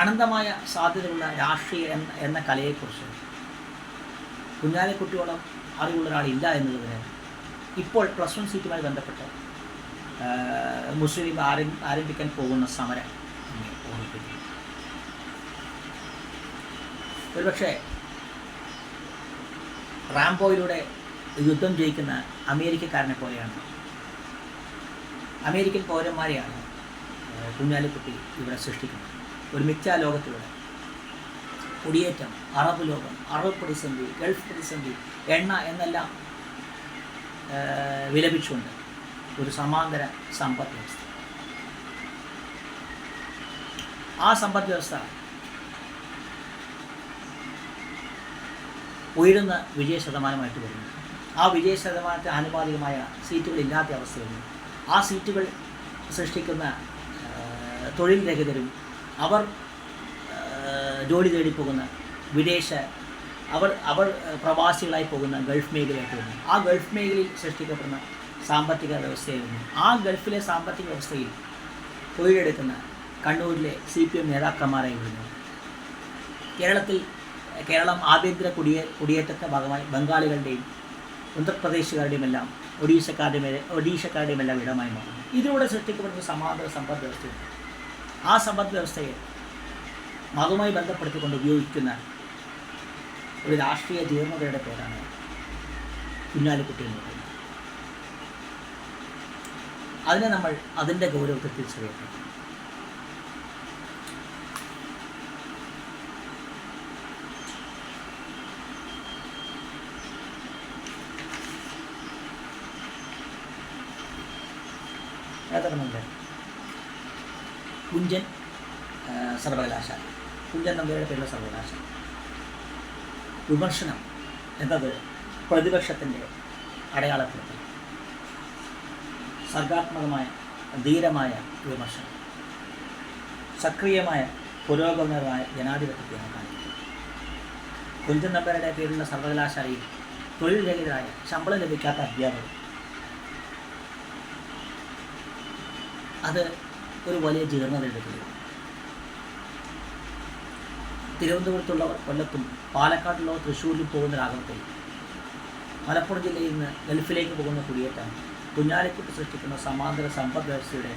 അനന്തമായ സാധ്യതയുള്ള രാഷ്ട്രീയ എന്ന കലയെക്കുറിച്ച് കുഞ്ഞാലിക്കുട്ടിയോളം അറിവുള്ള ഒരാളില്ല എന്നതിന് ഇപ്പോൾ +1 സീറ്റുമായി ബന്ധപ്പെട്ട് മുസ്ലിം ലീഗ് ആരംഭിക്കാൻ പോകുന്ന സമരം ഓർമ്മിപ്പിക്കുന്നു. ഒരുപക്ഷെ റാംബോയിലൂടെ യുദ്ധം ജയിക്കുന്ന അമേരിക്കക്കാരനെ പോലെയാണ്, അമേരിക്കൻ പൗരന്മാരെയാണ് കുഞ്ഞാലിക്കുട്ടി ഇവിടെ സൃഷ്ടിക്കുന്നത്. ഒരു മിഥ്യാ ലോകത്തിലൂടെ കുടിയേറ്റം, അറബ് ലോകം, അറബ് പ്രതിസന്ധി, ഗൾഫ് പ്രതിസന്ധി, എണ്ണ എന്നെല്ലാം വിലപിച്ചുകൊണ്ട് ഒരു സമാന്തര സമ്പദ് വ്യവസ്ഥ. ആ സമ്പദ് വ്യവസ്ഥ ഉയരുന്ന വിജയശതമാനമായിട്ട് വരുന്നു. ആ വിജയശതമാനത്തിന് ആനുപാതികമായ സീറ്റുകളില്ലാത്ത അവസ്ഥ വരുന്നു. ആ സീറ്റുകൾ സൃഷ്ടിക്കുന്ന തൊഴിൽ രഹിതരും അവർ ജോലി തേടി പോകുന്ന അവർ പ്രവാസികളായി പോകുന്ന ഗൾഫ് മേഖലയായിട്ട് വരുന്നു. ആ ഗൾഫ് മേഖലയിൽ സൃഷ്ടിക്കപ്പെടുന്ന സാമ്പത്തിക വ്യവസ്ഥയായിരുന്നു. ആ ഗൾഫിലെ സാമ്പത്തിക വ്യവസ്ഥയിൽ തൊഴിലെടുക്കുന്ന കണ്ണൂരിലെ CPM നേതാക്കന്മാരായി വരുന്നു. കേരളം ആഭ്യന്തര കുടിയേറ്റത്തെ ഭാഗമായി ബംഗാളികളുടെയും ഉത്തർപ്രദേശുകാരുടെയും എല്ലാം ഒഡീഷക്കാരുടെയും എല്ലാം ഇടമായി മാറുന്നു. ഇതിലൂടെ സൃഷ്ടിക്കപ്പെടുന്ന സമാന്തര സമ്പദ് വ്യവസ്ഥയുണ്ട്. ആ സമ്പദ് വ്യവസ്ഥയെ മതവുമായി ബന്ധപ്പെടുത്തിക്കൊണ്ട് ഉപയോഗിക്കുന്ന ഒരു രാഷ്ട്രീയ ജീർണതയുടെ പേരാണ് കുഞ്ഞാലിക്കുട്ടി എന്ന് പറയുന്നത്. അതിനെ നമ്മൾ അതിൻ്റെ ഗൗരവത്തിൽ തിരിച്ചറിയണം. കുഞ്ചൻ സർവകലാശാല, കുഞ്ചൻ നമ്പ്യാരുടെ പേരുള്ള സർവകലാശാല. വിമർശനം എന്നത് പ്രതിപക്ഷത്തിൻ്റെ അടയാളപ്പെടുത്തൽ, സർഗാത്മകമായ ധീരമായ വിമർശനം, സക്രിയമായ പുരോഗമനമായ ജനാധിപത്യത്തെയാണ് കാണിക്കുന്നത്. കുഞ്ചൻ നമ്പ്യാരുടെ പേരുള്ള സർവകലാശാലയിൽ തൊഴിൽ രഹിതരായ ശമ്പളം ലഭിക്കാത്ത അധ്യാപകർ, അത് ഒരു വലിയ ജീർണതയുടെ പേര്. തിരുവനന്തപുരത്തുള്ളവർ കൊല്ലത്തും പാലക്കാട്ടുള്ളവർ തൃശ്ശൂരിലും പോകുന്നൊരാകത്തിൽ മലപ്പുറം ജില്ലയിൽ നിന്ന് ഗൾഫിലേക്ക് പോകുന്ന കുടിയേറ്റം കുഞ്ഞാലിക്കുട്ടി സൃഷ്ടിക്കുന്ന സമാന്തര സമ്പദ് വ്യവസ്ഥയുടെ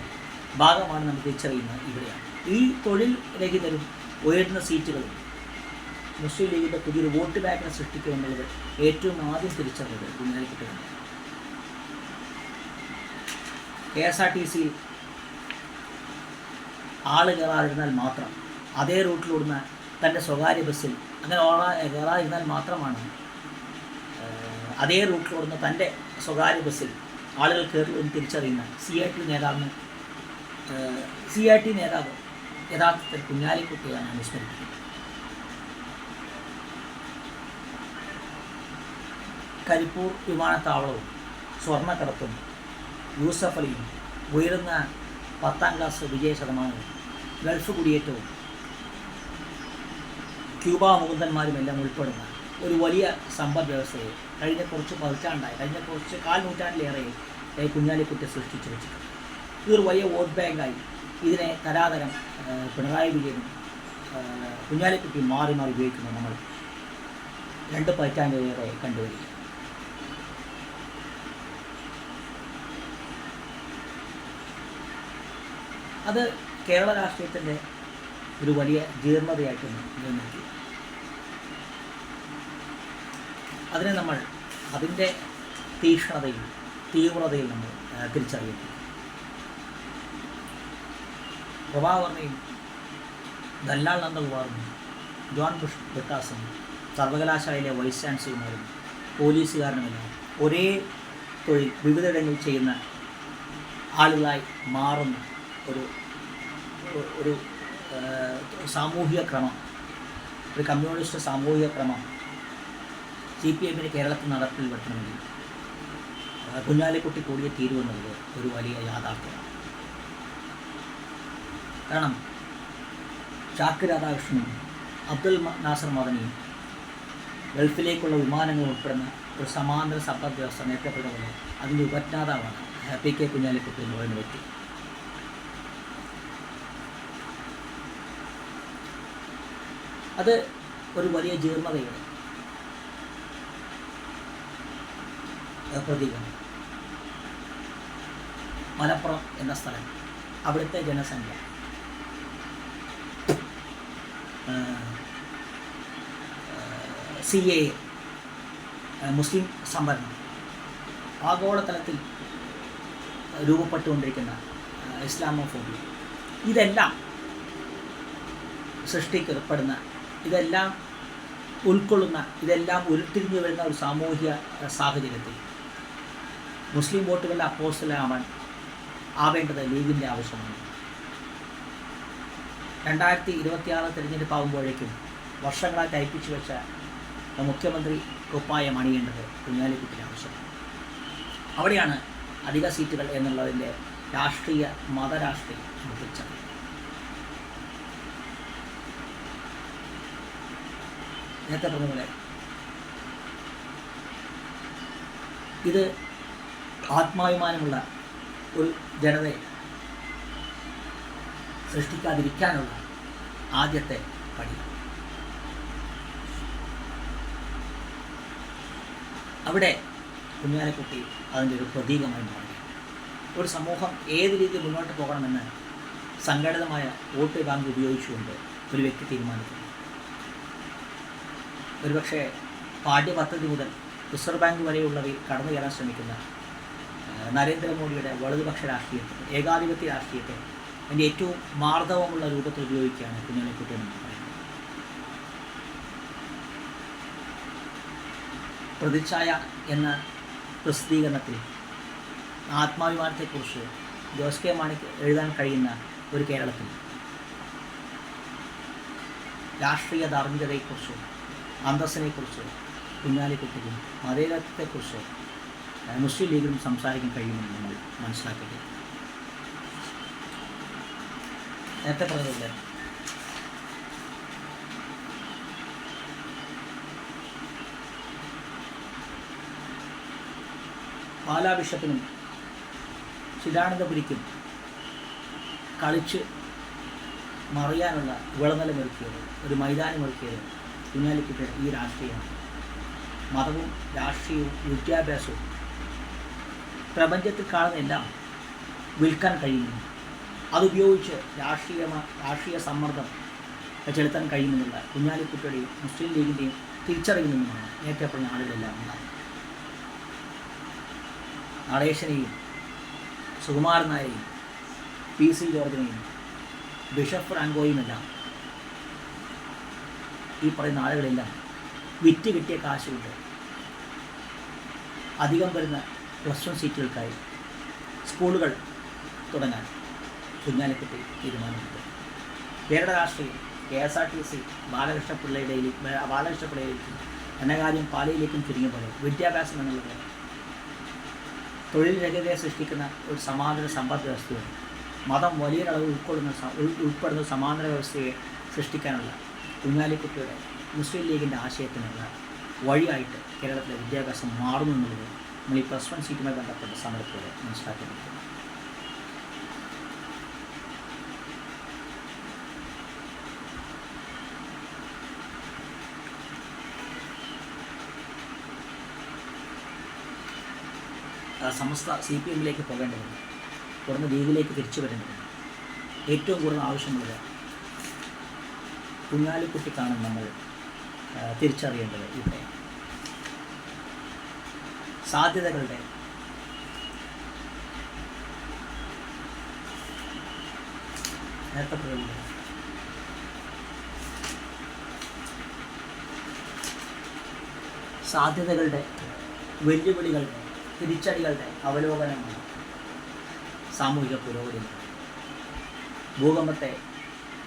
ഭാഗമാണ് നമ്മൾ തിരിച്ചറിയുന്നത് ഇവിടെയാണ്. ഈ തൊഴിൽ രഹിതരും ഉയർന്ന സീറ്റുകളും മുസ്ലിം ലീഗിൻ്റെ പുതിയൊരു വോട്ട് ബാങ്കിനെ സൃഷ്ടിക്കുമെന്നുള്ളത് ഏറ്റവും ആദ്യം തിരിച്ചറിഞ്ഞത് കുഞ്ഞാലിക്കുട്ടി തന്നെയാണ്. KSRTCയിൽ ആൾ കയറാതിരുന്നാൽ മാത്രം, അതേ റൂട്ടിലോടുന്ന തൻ്റെ സ്വകാര്യ ബസ്സിൽ അങ്ങനെ കയറാതിരുന്നാൽ മാത്രമാണ് അതേ റൂട്ടിലോടുന്ന തൻ്റെ സ്വകാര്യ ബസ്സിൽ ആളുകൾ കയറുമെന്ന് തിരിച്ചറിയുന്ന CRT നേതാവ് യഥാർത്ഥത്തിൽ കുഞ്ഞാലിക്കുട്ടിയാണ് അനുസ്മരിക്കുന്നത്. കരിപ്പൂർ വിമാനത്താവളവും സ്വർണ്ണക്കടത്തും യൂസഫ് അലിയും ഉയർന്ന 10ാം ക്ലാസ് വിജയ ശതമാനവും ഗൾഫ് കുടിയേറ്റവും ക്യൂബ മുകുന്ദന്മാരുമെല്ലാം ഉൾപ്പെടുന്ന ഒരു വലിയ സമ്പദ് വ്യവസ്ഥയെ കഴിഞ്ഞ കുറച്ച് കാൽ നൂറ്റാണ്ടിലേറെ കുഞ്ഞാലിക്കുട്ടി സൃഷ്ടിച്ചു വെച്ചിട്ടുണ്ട്. ഇതൊരു വലിയ വോട്ട് ബാങ്കായി ഇതിനെ തരാതരം പിണറായി വിജയനും കുഞ്ഞാലിക്കുട്ടിയും മാറി മാറി ഉപയോഗിക്കുന്നത് നമ്മൾ 2 പതിറ്റാണ്ടിലേറെ കണ്ടുവരിക. അത് കേരള രാഷ്ട്രീയത്തിൻ്റെ ഒരു വലിയ ജീർണതയായിട്ടൊന്ന് നിലനിർത്തി. അതിനെ നമ്മൾ അതിൻ്റെ തീക്ഷ്ണതയിൽ തീവ്രതയിൽ നമ്മൾ തിരിച്ചറിയുന്നു. പ്രഭാവർമ്മയും ദല്ലാൽ നന്ദകുമാറും ജോൺ ബ്രിട്ടാസും സർവകലാശാലയിലെ വൈസ് ചാൻസലർമാരും പോലീസുകാരനുമെല്ലാം ഒരേ തൊഴിൽ വിവിധയിടങ്ങളിൽ ചെയ്യുന്ന ആളുകളായി മാറുന്ന ഒരു സാമൂഹിക ക്രമം, ഒരു കമ്മ്യൂണിസ്റ്റ് സാമൂഹിക ക്രമം CPM കേരളത്തിൽ നടപ്പിൽ വരുത്തണമെങ്കിൽ കുഞ്ഞാലിക്കുട്ടി കൂടിയേ തീരുവെന്നുള്ളത് ഒരു വലിയ യാഥാർത്ഥ്യമാണ്. കാരണം ചാക്ക് രാധാകൃഷ്ണനും അബ്ദുൽ നാസർ മദനിയും ഗൾഫിലേക്കുള്ള വിമാനങ്ങൾ ഉൾപ്പെടുന്ന ഒരു സമാന്തര സമ്പദ് വ്യവസ്ഥ നേരത്തെ പോലെ അതിൻ്റെ ഉപജ്ഞാതാവാണ് PK കുഞ്ഞാലിക്കുട്ടി എന്ന് പറയുന്ന വ്യക്തി. അത് ഒരു വലിയ ജീർണതയുടെ പ്രതീകമാണ്. മലപ്പുറം എന്ന സ്ഥലം, അവിടുത്തെ ജനസംഖ്യ CAA, മുസ്ലിം സംവരണം, ആഗോളതലത്തിൽ രൂപപ്പെട്ടുകൊണ്ടിരിക്കുന്ന ഇസ്ലാമോഫോബിയ, ഇതെല്ലാം സൃഷ്ടിക്കപ്പെടുന്ന, ഇതെല്ലാം ഉൾക്കൊള്ളുന്ന, ഇതെല്ലാം ഉരുത്തിരിഞ്ഞു വരുന്ന ഒരു സാമൂഹിക സാഹചര്യത്തിൽ മുസ്ലിം വോട്ടുകളുടെ അപ്പോസ്റ്റലാവാൻ ആവേണ്ടത് ലീഗിൻ്റെ ആവശ്യമാണ്. 2026 തിരഞ്ഞെടുപ്പ് ആകുമ്പോഴേക്കും വർഷങ്ങളായി തയ്പ്പിച്ചു വെച്ച മുഖ്യമന്ത്രി കുപ്പായം അണിയേണ്ടത് കുഞ്ഞാലിക്കുട്ടിയുടെ ആവശ്യമാണ്. അവിടെയാണ് അധിക സീറ്റുകൾ എന്നുള്ളതിൻ്റെ രാഷ്ട്രീയ മതരാഷ്ട്രീയം മുറിച്ചത്. നേരത്തെ പറഞ്ഞ പോലെ ഇത് ആത്മാഭിമാനമുള്ള ഒരു ജനതയെ സൃഷ്ടിക്കാതിരിക്കാനുള്ള ആദ്യത്തെ പടി. അവിടെ കുഞ്ഞാലിക്കുട്ടി അതിൻ്റെ ഒരു പ്രതീകമായി മാറി. ഒരു സമൂഹം ഏത് രീതിയിൽ മുന്നോട്ട് പോകണമെന്ന് സംഘടിതമായ വോട്ട് ബാങ്ക് ഉപയോഗിച്ചുകൊണ്ട് ഒരു വ്യക്തി തീരുമാനിക്കുന്നു. ഒരുപക്ഷെ പാഠ്യപദ്ധതി മുതൽ റിസർവ് ബാങ്ക് വരെയുള്ളവയിൽ കടന്നു കയറാൻ ശ്രമിക്കുന്ന നരേന്ദ്രമോദിയുടെ വലതുപക്ഷ രാഷ്ട്രീയത്തെ, ഏകാധിപത്യ രാഷ്ട്രീയത്തെ അതിൻ്റെ ഏറ്റവും മാർദ്ദവമുള്ള രൂപത്തിൽ ഉപയോഗിക്കുകയാണ് കുഞ്ഞാലിക്കുട്ടി എന്ന് പറയുന്നത്. പ്രതിച്ഛായ എന്ന പ്രസിദ്ധീകരണത്തിൽ ആത്മാഭിമാനത്തെക്കുറിച്ച് ജോസ് കെ മാണിക്ക് എഴുതാൻ കഴിയുന്ന ഒരു കേരളത്തിൽ രാഷ്ട്രീയ ധാർമ്മികതയെക്കുറിച്ച്, അന്തസ്സിനെക്കുറിച്ച് കുഞ്ഞാലിക്കുട്ടിക്കും മതേതരത്വത്തെക്കുറിച്ച് മുസ്ലിം ലീഗിനും സംസാരിക്കാൻ കഴിയുമെന്ന് നമ്മൾ മനസ്സിലാക്കേണ്ടത്. നേരത്തെ പറഞ്ഞതുപോലെ പാലാ ബിഷപ്പിനും ചിദാനന്ദപുരിക്കും കളിച്ച് മറിയാനുള്ള വിളനിലമൊരുക്കിയത്, ഒരു മൈതാനമൊരുക്കിയത് കുഞ്ഞാലിക്കുട്ടിയുടെ ഈ രാഷ്ട്രീയമാണ്. മതവും രാഷ്ട്രീയവും വിദ്യാഭ്യാസവും പ്രപഞ്ചത്തിൽ കാണുന്ന എല്ലാം വിൽക്കാൻ കഴിയുന്നു. അതുപയോഗിച്ച് രാഷ്ട്രീയ സമ്മർദ്ദം ചെലുത്താൻ കഴിയുമെന്നുള്ള കുഞ്ഞാലിക്കുട്ടിയുടെയും മുസ്ലിം ലീഗിൻ്റെയും തിരിച്ചറിയുന്നതുമാണ് നേരത്തെ പറഞ്ഞ ആളുകളെല്ലാം ഉണ്ടാകുന്നത്. നടേശനെയും സുകുമാരൻ നായരെയും PC ജോർജിനെയും ബിഷപ്പ് ഫ്രാങ്കോയുമെല്ലാം ഈ പറയുന്ന ആളുകളെല്ലാം വിറ്റ് കിട്ടിയ കാശുകൊണ്ട് അധികം വരുന്ന +1 സീറ്റുകൾക്കായി സ്കൂളുകൾ തുടങ്ങാൻ കുഞ്ഞാലിക്കുട്ടി തീരുമാനമെടുത്തു. കേരള രാഷ്ട്രീയം KSRTC ബാലകൃഷ്ണപിള്ളയിലേക്കും ധനകാര്യം പാലയിലേക്കും ചുരുങ്ങിയ പോലെ വിദ്യാഭ്യാസം എന്നുള്ളത് തൊഴിൽ രഹിതയെ സൃഷ്ടിക്കുന്ന ഒരു സമാന്തര സമ്പദ് വ്യവസ്ഥയും മതം വലിയൊരളവ് ഉൾപ്പെടുന്ന സമാന്തര വ്യവസ്ഥയെ സൃഷ്ടിക്കാനുള്ള കുഞ്ഞാലിക്കുട്ടിയുടെ മുസ്ലിം ലീഗിൻ്റെ ആശയത്തിനുള്ള വഴിയായിട്ട് കേരളത്തിലെ വിദ്യാഭ്യാസം മാറുന്നു എന്നുള്ളത് നമ്മൾ ഈ +1 സീറ്റുമായി ബന്ധപ്പെട്ട സമരത്തോടെ മനസ്സിലാക്കിയിരിക്കുന്നു. സമസ്ത CPM-ലേക്ക് പോകേണ്ടതുണ്ട്, തുടർന്ന് ലീഗിലേക്ക് തിരിച്ചു വരേണ്ടതുണ്ട്. ഏറ്റവും കൂടുതൽ ആവശ്യമുള്ളത് കുഞ്ഞാലിക്കുട്ടിക്കാണ് നമ്മൾ തിരിച്ചറിയേണ്ടത്. ഇവിടെ സാധ്യതകളുടെ സാധ്യതകളുടെ വെല്ലുവിളികളുടെ തിരിച്ചടികളുടെ അവലോകനമാണ് സാമൂഹിക പുരോഗതി. ഭൂകമ്പത്തെ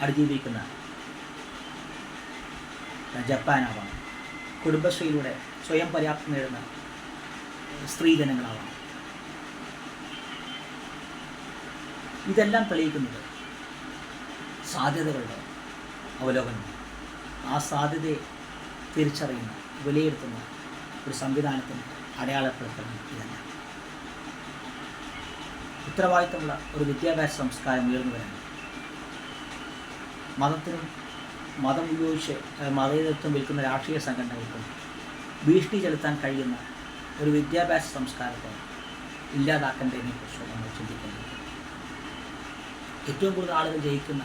അതിജീവിക്കുന്ന ജപ്പാനാവാം, കുടുംബശ്രീയിലൂടെ സ്വയം പര്യാപ്തം നേടുന്ന സ്ത്രീജനങ്ങളാവാം. ഇതെല്ലാം തെളിയിക്കുന്നത് സാധ്യതകളുടെ അവലോകനം. ആ സാധ്യതയെ തിരിച്ചറിയുന്ന, വിലയിരുത്തുന്ന ഒരു സംവിധാനത്തിന് അടയാളപ്പെടുത്തണം. ഇതല്ല ഉത്തരവാദിത്തമുള്ള ഒരു വിദ്യാഭ്യാസ സംസ്കാരം ഉയർന്നു വരാൻ മതത്തിനും മതം ഉപയോഗിച്ച് മതേതരത്വം വിൽക്കുന്ന രാഷ്ട്രീയ സംഘടനകൾക്കും ഭീഷണി ചെലുത്താൻ കഴിയുന്ന ഒരു വിദ്യാഭ്യാസ സംസ്കാരത്തെ ഇല്ലാതാക്കേണ്ടതിനെക്കുറിച്ച് നമ്മൾ ചിന്തിക്കേണ്ടത്. ഏറ്റവും കൂടുതൽ ആളുകൾ ജയിക്കുന്ന,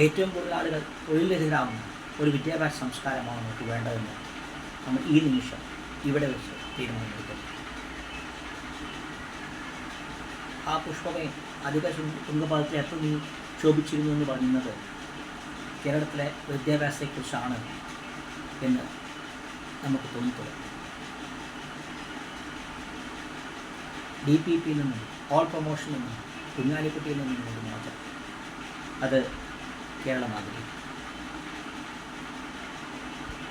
ഏറ്റവും കൂടുതൽ ആളുകൾ തൊഴിൽരഹിതരാകുന്ന ഒരു വിദ്യാഭ്യാസ സംസ്കാരമാണ് നമുക്ക് വേണ്ടതെന്ന് നമ്മൾ ഈ നിമിഷം ഇവിടെ വെച്ച് തീരുമാനമെടുക്കുന്നു. ആ പുഷ്പമേ അധിക തുങ്കപാദത്തിൽ എത്ര നീ ശോഭിച്ചിരുന്നു എന്ന് പറയുന്നത് കേരളത്തിലെ വിദ്യാഭ്യാസത്തെക്കുറിച്ചാണ് എന്ന് നമുക്ക് തോന്നിത്തുടങ്ങി. DPP നിന്നും ഓൾ പ്രൊമോഷനിൽ നിന്നും കുഞ്ഞാലിക്കുട്ടിയിൽ നിന്നും ഒരു മാറ്റം അത് കേരളം ആഗ്രഹിക്കും.